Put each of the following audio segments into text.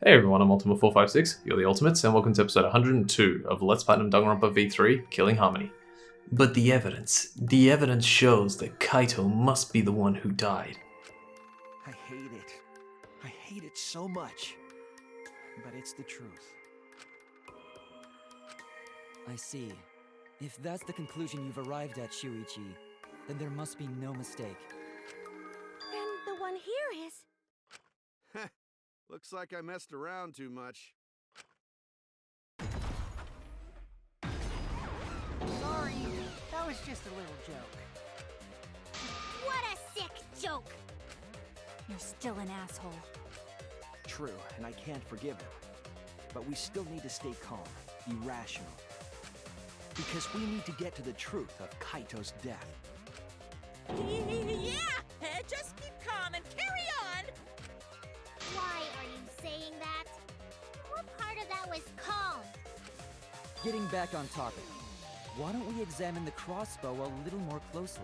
Hey everyone, I'm Ultima456, you're the Ultimates, and welcome to episode 102 of Let's Platinum Danganronpa V3, Killing Harmony. But the evidence shows that Kaito must be the one who died. I hate it. I hate it so much. But it's the truth. I see. If that's the conclusion you've arrived at, Shuichi, then there must be no mistake. Then the one here is... Looks like I messed around too much. Sorry, that was just a little joke. What a sick joke! You're still an asshole. True, and I can't forgive him. But we still need to stay calm, be rational. Because we need to get to the truth of Kaito's death. Yeah! Just keep calm and carry on! Why are you saying that? What part of that was calm? Getting back on topic, why don't we examine the crossbow a little more closely?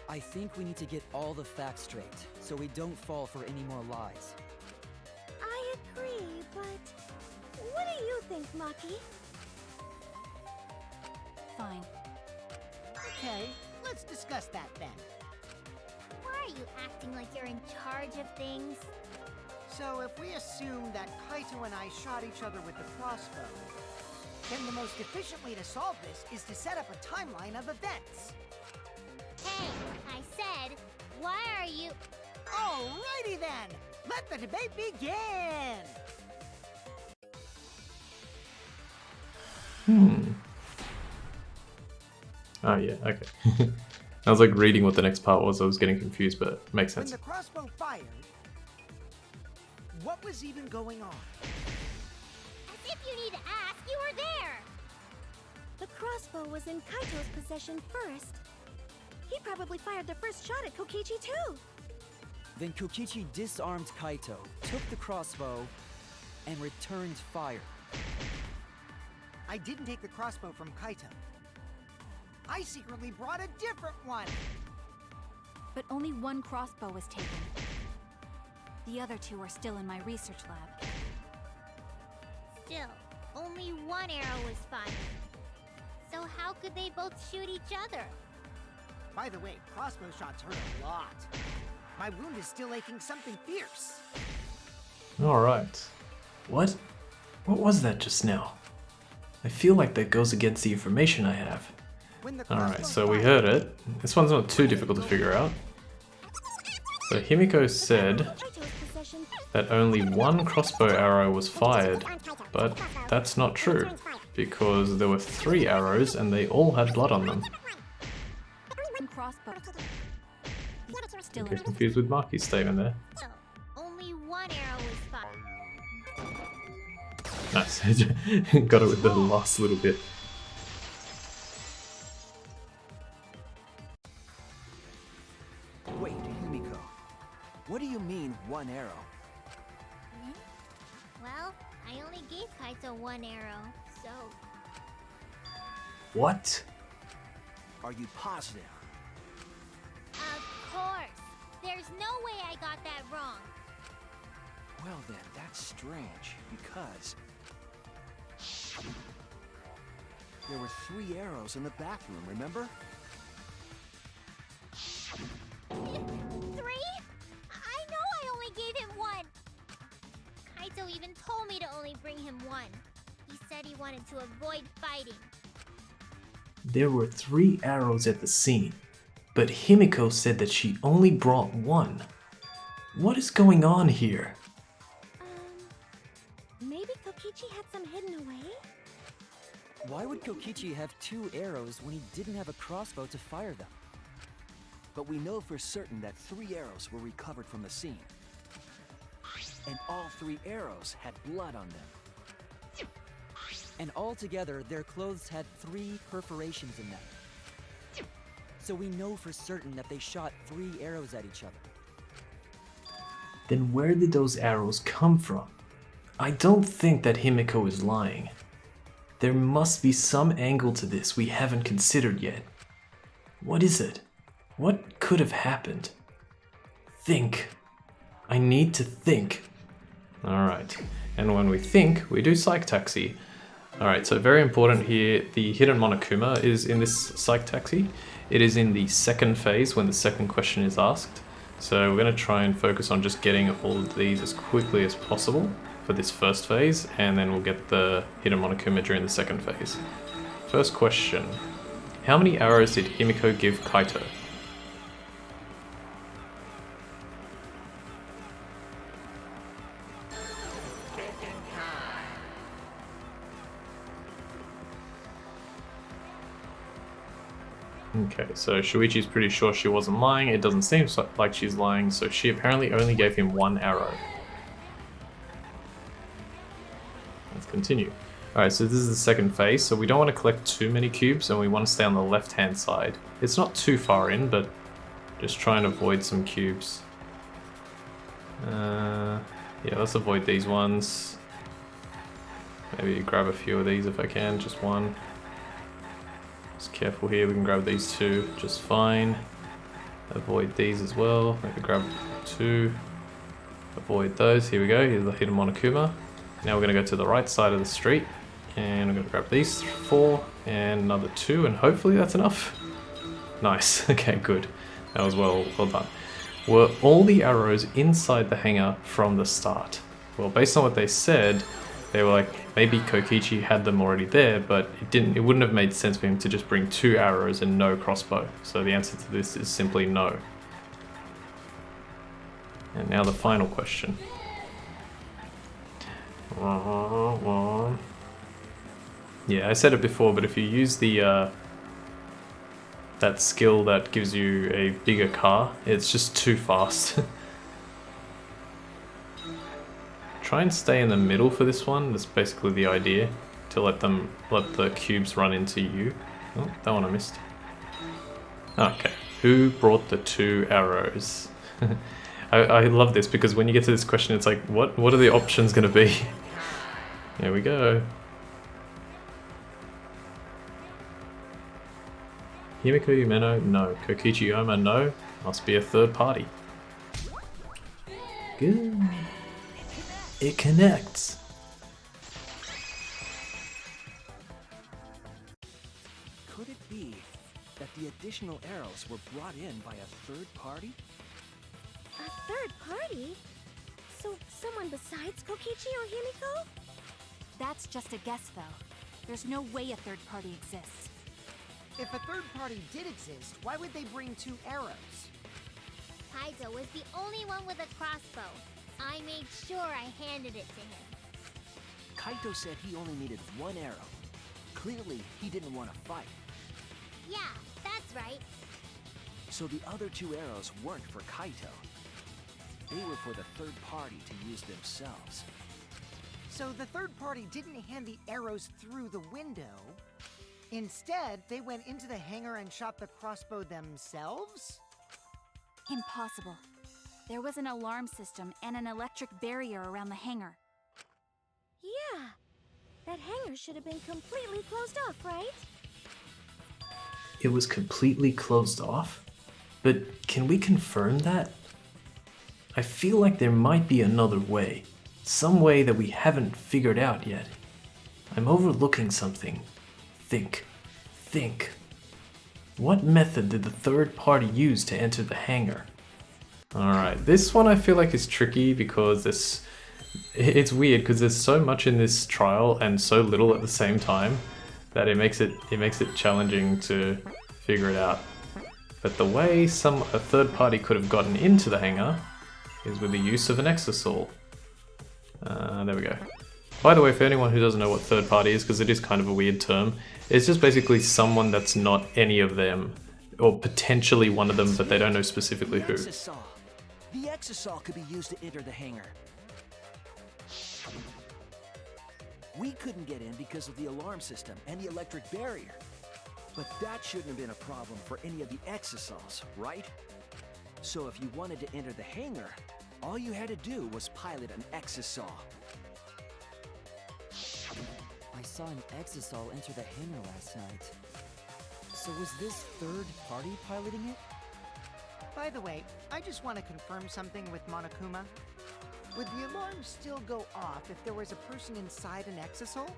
I think we need to get all the facts straight, so we don't fall for any more lies. I agree, but... what do you think, Maki? Fine. Okay, let's discuss that then. Why are you acting like you're in charge of things? So if we assume that Kaito and I shot each other with the crossbow, then the most efficient way to solve this is to set up a timeline of events. Hey, I said, why are you... Alrighty then! Let the debate begin! Oh yeah, okay. I was like reading what the next part was, I was getting confused, but it makes When sense. the crossbow fired, what was even going on? As if you need to ask, you were there! The crossbow was in Kaito's possession first. He probably fired the first shot at Kokichi too. Then Kokichi disarmed Kaito, took the crossbow, and returned fire. I didn't take the crossbow from Kaito. I secretly brought a different one! But only one crossbow was taken. The other two are still in my research lab. Still, only one arrow was fired. So how could they both shoot each other? By the way, crossbow shots hurt a lot. My wound is still aching something fierce. Alright. What? What was that just now? I feel like that goes against the information I have. When the Alright, crossbow so we fired, heard it. This one's not too difficult to figure out. So Himiko said Kaito's possession... that only one crossbow arrow was fired, but that's not true, because there were 3 arrows and they all had blood on them. One crossbow. Still Okay, in confused with Maki's statement there. So, only one arrow was fired. Nice, got it with the last little bit. Wait, Himiko. What do you mean, one arrow? Well, I only gave Kaito one arrow, so... What? Are you positive? Of course! There's no way I got that wrong! Well then, that's strange, because... there were 3 arrows in the bathroom, remember? 3? I know I only gave him one! Kaito even told me to only bring him one. He said he wanted to avoid fighting. There were 3 arrows at the scene, but Himiko said that she only brought 1. What is going on here? Maybe Kokichi had some hidden away? Why would Kokichi have 2 arrows when he didn't have a crossbow to fire them? But we know for certain that 3 arrows were recovered from the scene. And all 3 arrows had blood on them. And altogether, their clothes had 3 perforations in them. So we know for certain that they shot 3 arrows at each other. Then where did those arrows come from? I don't think that Himiko is lying. There must be some angle to this we haven't considered yet. What is it? What could have happened? Think. I need to think. Alright, and when we think, we do Psych Taxi. Alright, so very important here, the hidden Monokuma is in this Psych Taxi. It is in the second phase when the second question is asked. So we're going to try and focus on just getting all of these as quickly as possible for this first phase, and then we'll get the hidden Monokuma during the second phase. First question. How many arrows did Himiko give Kaito? Okay, so Shuichi's pretty sure she wasn't lying. It doesn't seem like she's lying, so she apparently only gave him 1 arrow. Let's continue. Alright, so this is the second phase, so we don't want to collect too many cubes and we want to stay on the left-hand side. It's not too far in, but just try and avoid some cubes. Yeah, let's avoid these ones. Maybe grab a few of these if I can, just one. Just careful here, we can grab these 2 just fine. Avoid these as well, maybe grab 2. Avoid those, here we go, here's the hidden Monokuma. Now we're going to go to the right side of the street, and I'm going to grab these 4, and another 2, and hopefully that's enough. Nice, okay, good. That was well done. Were all the arrows inside the hangar from the start? Well, based on what they said, they were like, maybe Kokichi had them already there, but it wouldn't have made sense for him to just bring 2 arrows and no crossbow. So the answer to this is simply no. And now the final question. Yeah, I said it before, but if you use the that skill that gives you a bigger car, it's just too fast. Try and stay in the middle for this one. That's basically the idea, to let the cubes run into you. Oh, that one I missed. Okay, who brought the 2 arrows? I love this because when you get to this question, it's like, what are the options going to be? There we go. Himiko Umeno, no. Kokichi Yoma, no. Must be a third party. Good. It connects. Could it be that the additional arrows were brought in by a third party? A third party? So someone besides Kokichi or Himiko? That's just a guess, though. There's no way a third party exists. If a third party did exist, why would they bring 2 arrows? Kaito was the only one with a crossbow. I made sure I handed it to him. Kaito said he only needed 1 arrow. Clearly, he didn't want to fight. Yeah, that's right. So the other 2 arrows weren't for Kaito. They were for the third party to use themselves. So the third party didn't hand the arrows through the window. Instead, they went into the hangar and shot the crossbow themselves? Impossible. There was an alarm system and an electric barrier around the hangar. Yeah. That hangar should have been completely closed off, right? It was completely closed off? But can we confirm that? I feel like there might be another way. Some way that we haven't figured out yet. I'm overlooking something. Think. What method did the third party use to enter the hangar? Alright, this one I feel like is tricky because it's weird because there's so much in this trial and so little at the same time that it makes it challenging to figure it out. But the way a third party could have gotten into the hangar is with the use of an exisal. There we go. By the way, for anyone who doesn't know what third party is, because it is kind of a weird term, it's just basically someone that's not any of them, or potentially one of them, but they don't know specifically who. The exisal could be used to enter the hangar. We couldn't get in because of the alarm system and the electric barrier. But that shouldn't have been a problem for any of the exisals, right? So if you wanted to enter the hangar, all you had to do was pilot an exisal. I saw an exisal enter the hangar last night. So was this third party piloting it? By the way, I just want to confirm something with Monokuma. would the alarm still go off if there was a person inside an exisal?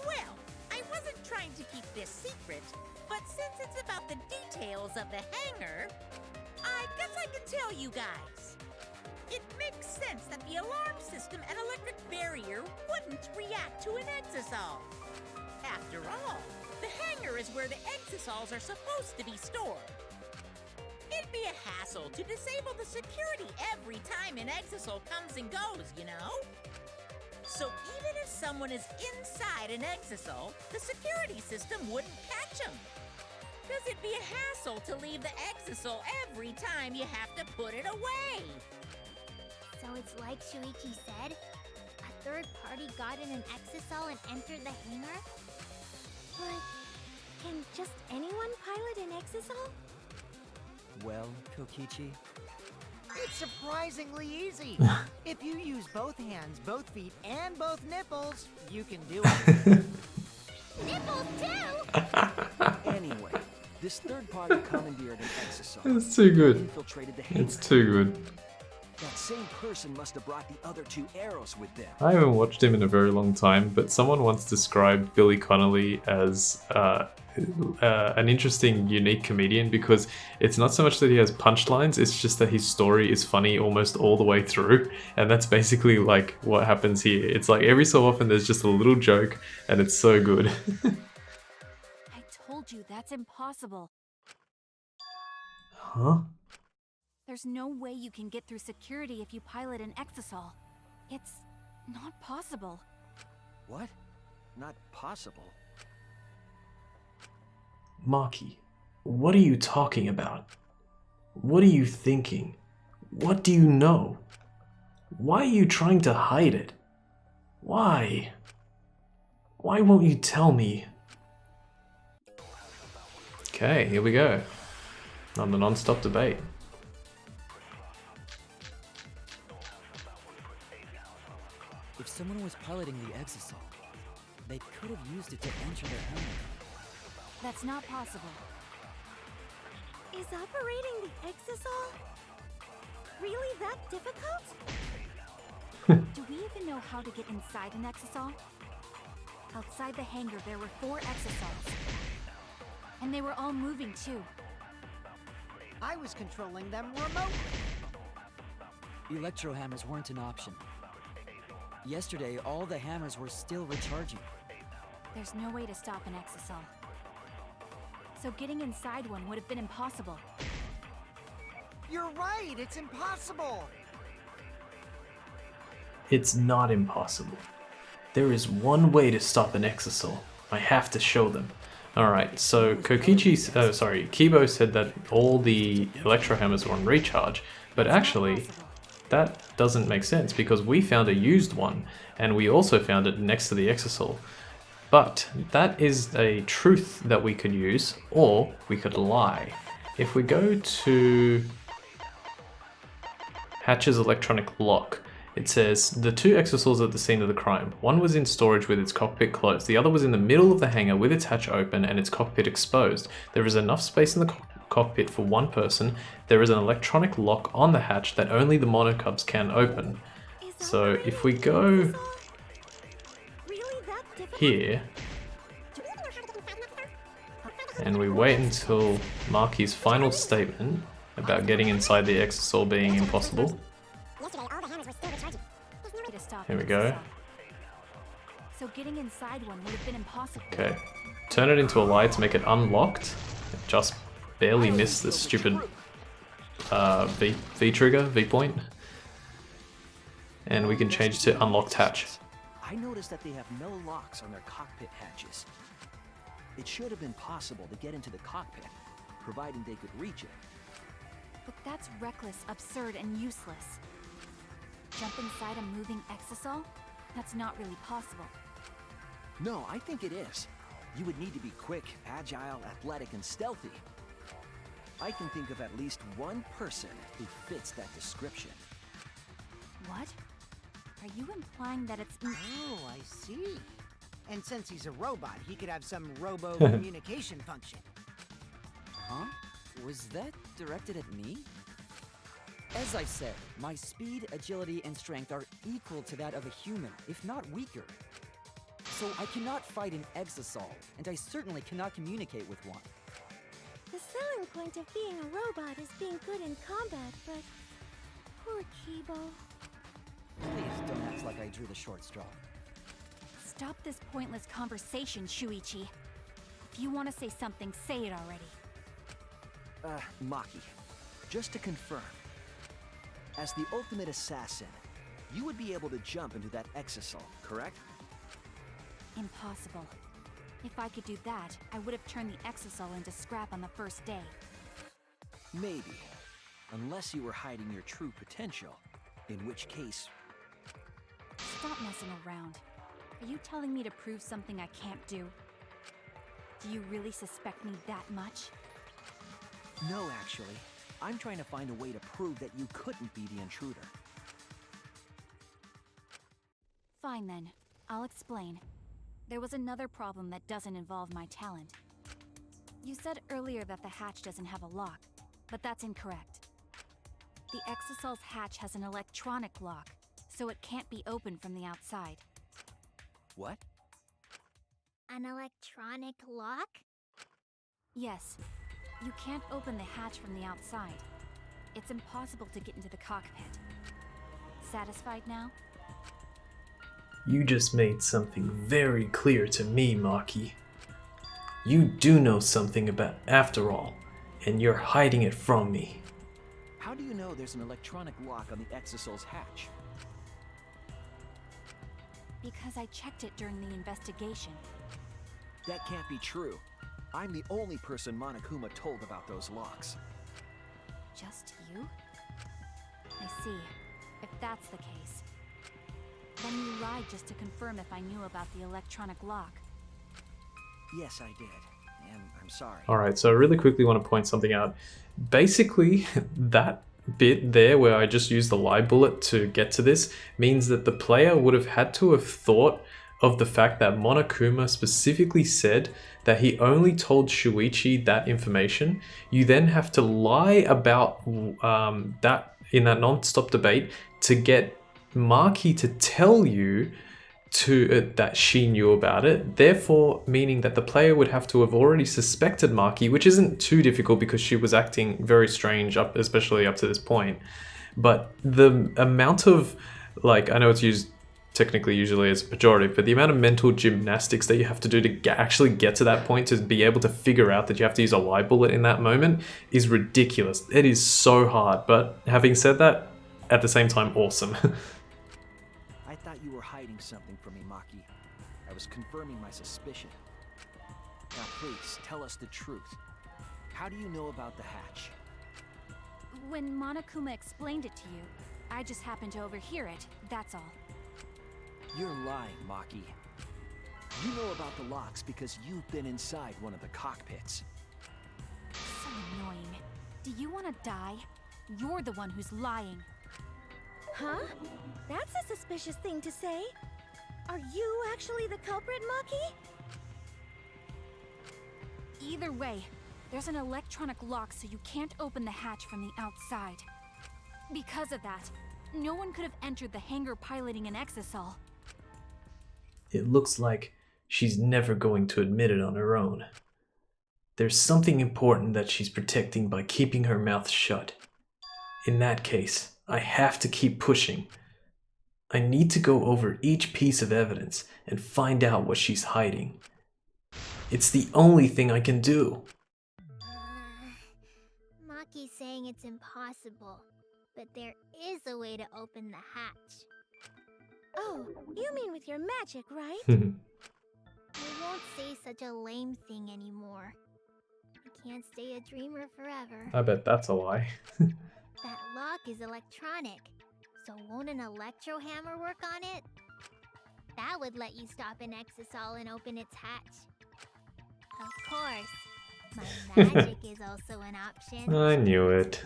Well, I wasn't trying to keep this secret, but since it's about the details of the hangar, I guess I can tell you guys. It makes sense that the alarm system and electric barrier wouldn't react to an exisal. After all, the hangar is where the exisols are supposed to be stored. It'd be a hassle to disable the security every time an exisol comes and goes, you know? So even if someone is inside an exisol, the security system wouldn't catch them. Because it'd be a hassle to leave the exisol every time you have to put it away. So it's like Shuichi said? A third party got in an exisol and entered the hangar? But can just anyone pilot an exisol? Well, Kokichi, It's surprisingly easy. If you use both hands, both feet, and both nipples, you can do it. Nipples too! Anyway, this third-party commandeered an exisol. It's too good. Infiltrated the hangar. It's too good. That same person must have brought the other two arrows with them. I haven't watched him in a very long time, but someone once described Billy Connolly as an interesting, unique comedian because it's not so much that he has punchlines, it's just that his story is funny almost all the way through, and that's basically like what happens here. It's like every so often there's just a little joke, and it's so good. I told you that's impossible. Huh? There's no way you can get through security if you pilot an exisol. It's not possible. What? Not possible. Maki, what are you talking about? What are you thinking? What do you know? Why are you trying to hide it? Why? Why won't you tell me? Okay, here we go. On the non-stop debate. if someone was piloting the exisol, they could have used it to enter their hangar. That's not possible. Is operating the exisol really that difficult? Do we even know how to get inside an exisol? Outside the hangar, there were 4 exisols. And they were all moving too. I was controlling them remotely. Electro hammers weren't an option. Yesterday, all the hammers were still recharging. There's no way to stop an exisol. So getting inside one would have been impossible. You're right, it's impossible. It's not impossible. There is one way to stop an exisol. I have to show them. Alright, so Kibo said that all the electro hammers were on recharge, but actually that doesn't make sense because we found a used one and we also found it next to the exisol. But that is a truth that we could use, or we could lie. If we go to Hatch's electronic lock, it says, the 2 exosols at the scene of the crime. One was in storage with its cockpit closed. The other was in the middle of the hangar with its hatch open and its cockpit exposed. There is enough space in the cockpit for one person. There is an electronic lock on the hatch that only the Monokumas can open. So if we go here, and we wait until Maki's final statement about getting inside the exisol being impossible. Here we go. So getting inside one would have been impossible. Okay. Turn it into a lie to make it unlocked. Just barely missed the stupid V trigger, V point. And we can change to unlocked hatch. I noticed that they have no locks on their cockpit hatches. It should have been possible to get into the cockpit, providing they could reach it. But that's reckless, absurd, and useless. Jump inside a moving exisol? That's not really possible. No, I think it is. You would need to be quick, agile, athletic, and stealthy. I can think of at least one person who fits that description. What? Are you implying that it's... Oh, I see. And since he's a robot, he could have some robo-communication function. Huh? Was that directed at me? As I said, my speed, agility, and strength are equal to that of a human, if not weaker. So I cannot fight an Exisal, and I certainly cannot communicate with one. The selling point of being a robot is being good in combat, but poor Kibo. Please don't act like I drew the short straw. Stop this pointless conversation, Shuichi. If you want to say something, say it already. Maki, just to confirm. As the ultimate assassin, you would be able to jump into that Exisal, correct? Impossible. If I could do that, I would have turned the Exisal into scrap on the first day. Maybe. Unless you were hiding your true potential. In which case... Stop messing around. Are you telling me to prove something I can't do? Do you really suspect me that much? No, actually. I'm trying to find a way to prove that you couldn't be the intruder. Fine then. I'll explain. There was another problem that doesn't involve my talent. You said earlier that the hatch doesn't have a lock, but that's incorrect. The Exisal's hatch has an electronic lock, so it can't be opened from the outside. What? An electronic lock? Yes. You can't open the hatch from the outside. It's impossible to get into the cockpit. Satisfied now? You just made something very clear to me, Maki. You do know something about After All, and you're hiding it from me. How do you know there's an electronic lock on the Exisal's hatch? Because I checked it during the investigation. That can't be true. I'm the only person Monokuma told about those locks. Just you? I see. If that's the case, then you lied just to confirm if I knew about the electronic lock. Yes, I did. And I'm sorry. Alright, so I really quickly want to point something out. Basically, that bit there where I just used the lie bullet to get to this means that the player would have had to have thought of the fact that Monokuma specifically said that he only told Shuichi that information. You then have to lie about that in that non-stop debate to get Maki to tell you that she knew about it, therefore meaning that the player would have to have already suspected Maki, which isn't too difficult because she was acting very strange, especially up to this point. But the amount of, like, I know it's used technically usually as a pejorative, but the amount of mental gymnastics that you have to do to actually get to that point to be able to figure out that you have to use a lie bullet in that moment is ridiculous. It is so hard, but having said that, at the same time, awesome. I thought you were hiding something from me, Maki. I was confirming my suspicion. Now please, tell us the truth. How do you know about the hatch? When Monokuma explained it to you, I just happened to overhear it, that's all. You're lying, Maki. You know about the locks because you've been inside one of the cockpits. So annoying. Do you want to die? You're the one who's lying. Huh? That's a suspicious thing to say. Are you actually the culprit, Maki? Either way, there's an electronic lock so you can't open the hatch from the outside. Because of that, no one could have entered the hangar piloting an Exisal. It looks like she's never going to admit it on her own. There's something important that she's protecting by keeping her mouth shut. In that case, I have to keep pushing. I need to go over each piece of evidence and find out what she's hiding. It's the only thing I can do. Maki's saying it's impossible, but there is a way to open the hatch. Oh, you mean with your magic, right? I won't say such a lame thing anymore. I can't stay a dreamer forever. I bet that's a lie. That lock is electronic, so won't an electro hammer work on it? That would let you stop an Exisal and open its hatch. Of course, my magic is also an option. I knew it.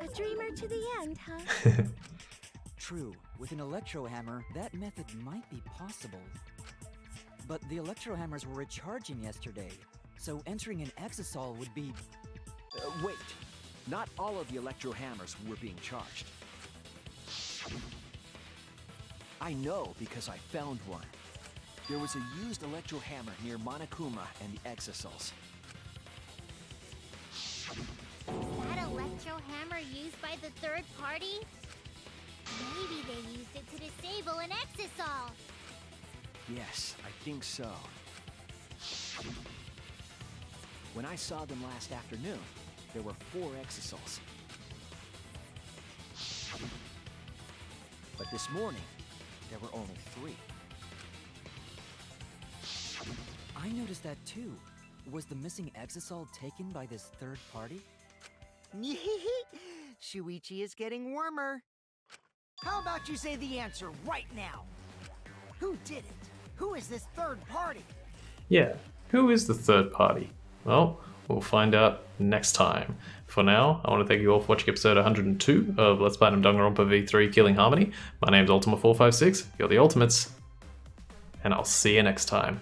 A dreamer to the end, huh? True, with an electro hammer, that method might be possible. But the electro hammers were recharging yesterday, so entering an Exisal would be... wait, Not all of the electro hammers were being charged. I know because I found one. There was a used electro hammer near Monokuma and the Exosols. That electro hammer used by the third party? Maybe they used it to disable an Exosol. Yes, I think so. When I saw them last afternoon, there were 4 Exosols. But this morning, there were only 3. I noticed that too. Was the missing Exosol taken by this third party? Shuichi is getting warmer. How about you say the answer right now? Who did it? Who is this third party? Yeah, who is the third party? Well, we'll find out next time. For now, I want to thank you all for watching episode 102 of Let's Platinum Danganronpa V3 Killing Harmony. My name's Ultima456, you're the Ultimates, and I'll see you next time.